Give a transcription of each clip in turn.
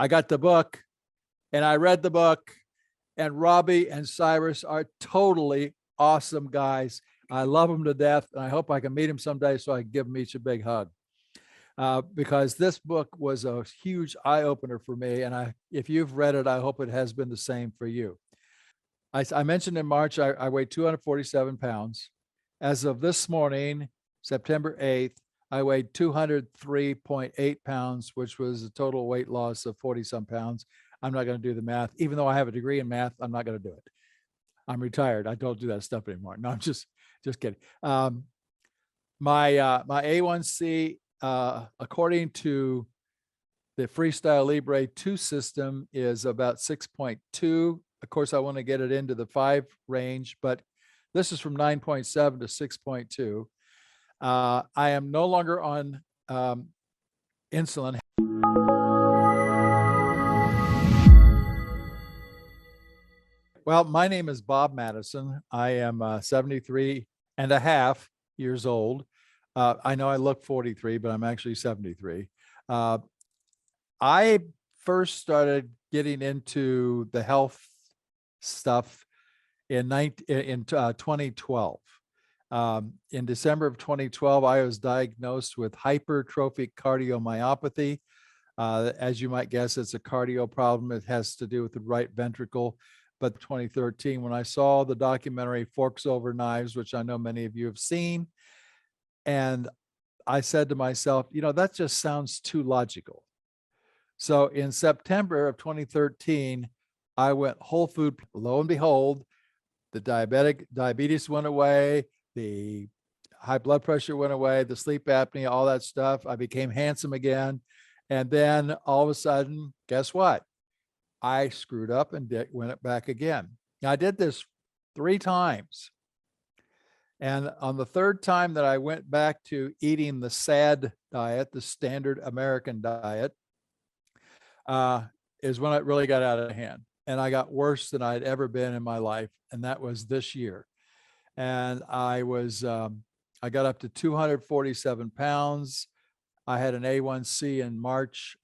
I got the book and I read the book, and Robbie and Cyrus are totally awesome guys. I love them to death, and I hope I can meet them someday so I can give them each a big hug. Because this book was a huge eye opener for me. And if you've read it, I hope it has been the same for you. I mentioned in March, I weighed 247 pounds. As of this morning, September 8th, I weighed 203.8 pounds, which was a total weight loss of 40 some pounds. I'm not going to do the math. Even though I have a degree in math, I'm not going to do it. I'm retired. I don't do that stuff anymore. No, I'm just kidding. My A1C, according to the Freestyle Libre 2 system, is about 6.2. Of course, I want to get it into the 5 range, but this is from 9.7 to 6.2. I am no longer on insulin. Well, my name is Bob Madison. I am 73 and a half years old. I know I look 43, but I'm actually 73. I first started getting into the health stuff in 2012. In December of 2012, I was diagnosed with hypertrophic cardiomyopathy. As you might guess, it's a cardio problem. It has to do with the right ventricle. But 2013, when I saw the documentary Forks Over Knives, which I know many of you have seen, and I said to myself, that just sounds too logical. So in September of 2013, I went whole food. Lo and behold, the diabetes went away, the high blood pressure went away, the sleep apnea, all that stuff. I became handsome again. And then all of a sudden, guess what? I screwed up and went back again. Now, I did this 3 times. And on the 3rd time that I went back to eating the SAD diet, the standard American diet, is when it really got out of hand. And I got worse than I'd ever been in my life. And that was this year. And I got up to 247 pounds. I had an A1C in March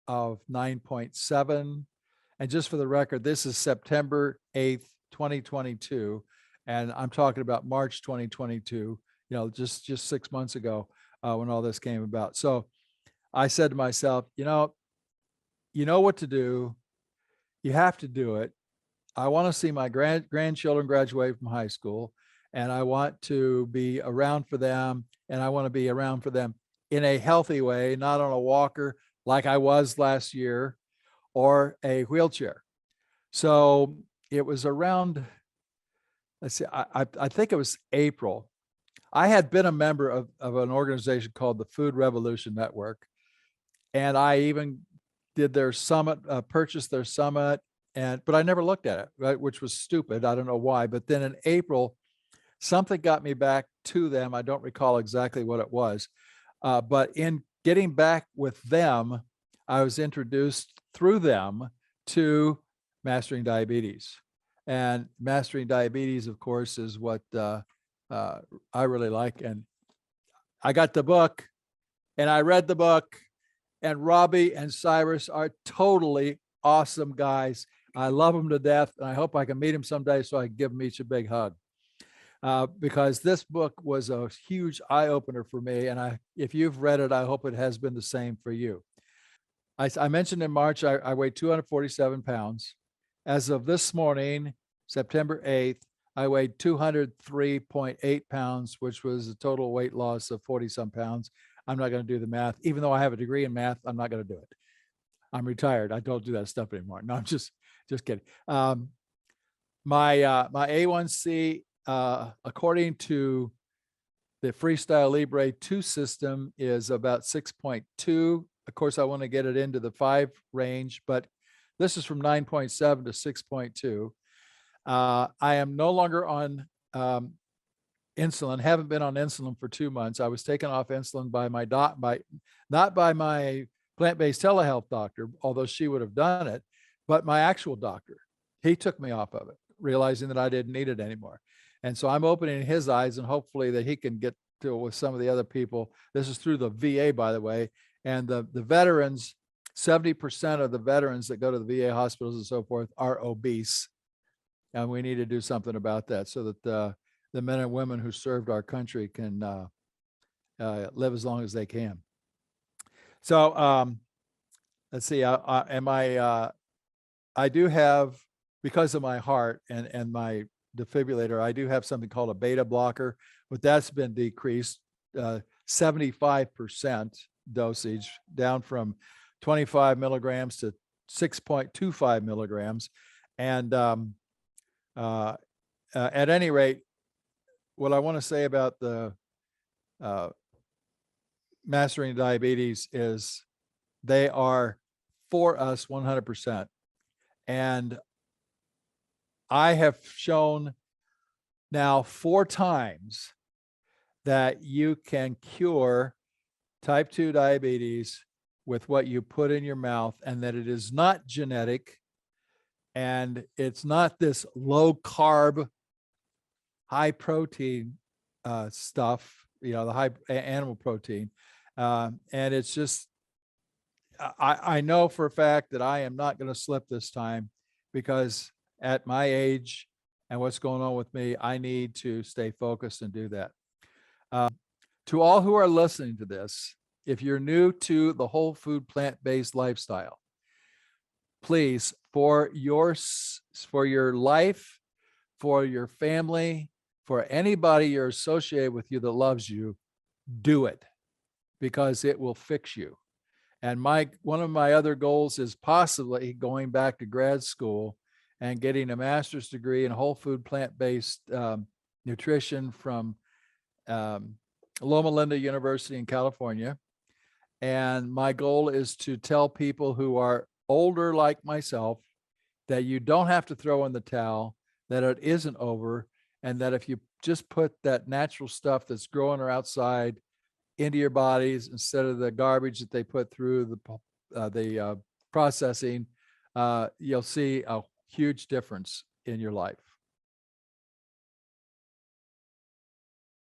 of 9.7. And just for the record, this is September 8th, 2022. And I'm talking about March 2022, just 6 months ago when all this came about. So I said to myself, you know what to do. You have to do it. I want to see my grandchildren graduate from high school, and I want to be around for them, and I want to be around for them in a healthy way, not on a walker like I was last year or a wheelchair. So it was around, let's see, I think it was April. I had been a member of an organization called the Food Revolution Network, and I even did their summit, purchased their summit, but I never looked at it, right? Which was stupid. I don't know why. But then in April, something got me back to them. I don't recall exactly what it was. But in getting back with them, I was introduced through them to Mastering Diabetes. And Mastering Diabetes, of course, is what I really like. And I got the book and I read the book, and Robbie and Cyrus are totally awesome guys. I love them to death, and I hope I can meet them someday so I can give them each a big hug. Because this book was a huge eye opener for me. And if you've read it, I hope it has been the same for you. I mentioned in March, I weighed 247 pounds. As of this morning, September 8th, I weighed 203.8 pounds, which was a total weight loss of 40 some pounds. I'm not going to do the math. Even though I have a degree in math, I'm not going to do it. I'm retired. I don't do that stuff anymore. No, I'm just kidding. My A1C, according to the Freestyle Libre 2 system, is about 6.2. Of course, I want to get it into the 5 range, but this is from 9.7 to 6.2. I am no longer on insulin, haven't been on insulin for 2 months. I was taken off insulin by not by my plant-based telehealth doctor, although she would have done it, but my actual doctor. He took me off of it, realizing that I didn't need it anymore. And so I'm opening his eyes, and hopefully that he can get to it with some of the other people. This is through the VA, by the way, and the veterans 70% of the veterans that go to the VA hospitals and so forth are obese. And we need to do something about that so that the men and women who served our country can live as long as they can. So let's see, I do have, because of my heart and my defibrillator, I do have something called a beta blocker, but that's been decreased 75% dosage, down from 25 milligrams to 6.25 milligrams. And at any rate, what I want to say about the mastering diabetes is they are for us 100%. And I have shown now 4 times that you can cure type 2 diabetes with what you put in your mouth, and that it is not genetic, and it's not this low carb, high protein stuff, the high animal protein. And it's just, I know for a fact that I am not going to slip this time, because at my age and what's going on with me, I need to stay focused and do that. To all who are listening to this, if you're new to the whole food, plant-based lifestyle, please, for your life, for your family, for anybody you're associated with you that loves you, do it, because it will fix you. And one of my other goals is possibly going back to grad school and getting a master's degree in whole food, plant-based nutrition from Loma Linda University in California. And my goal is to tell people who are older like myself that you don't have to throw in the towel, that it isn't over, and that if you just put that natural stuff that's growing or outside into your bodies instead of the garbage that they put through the processing, you'll see a huge difference in your life.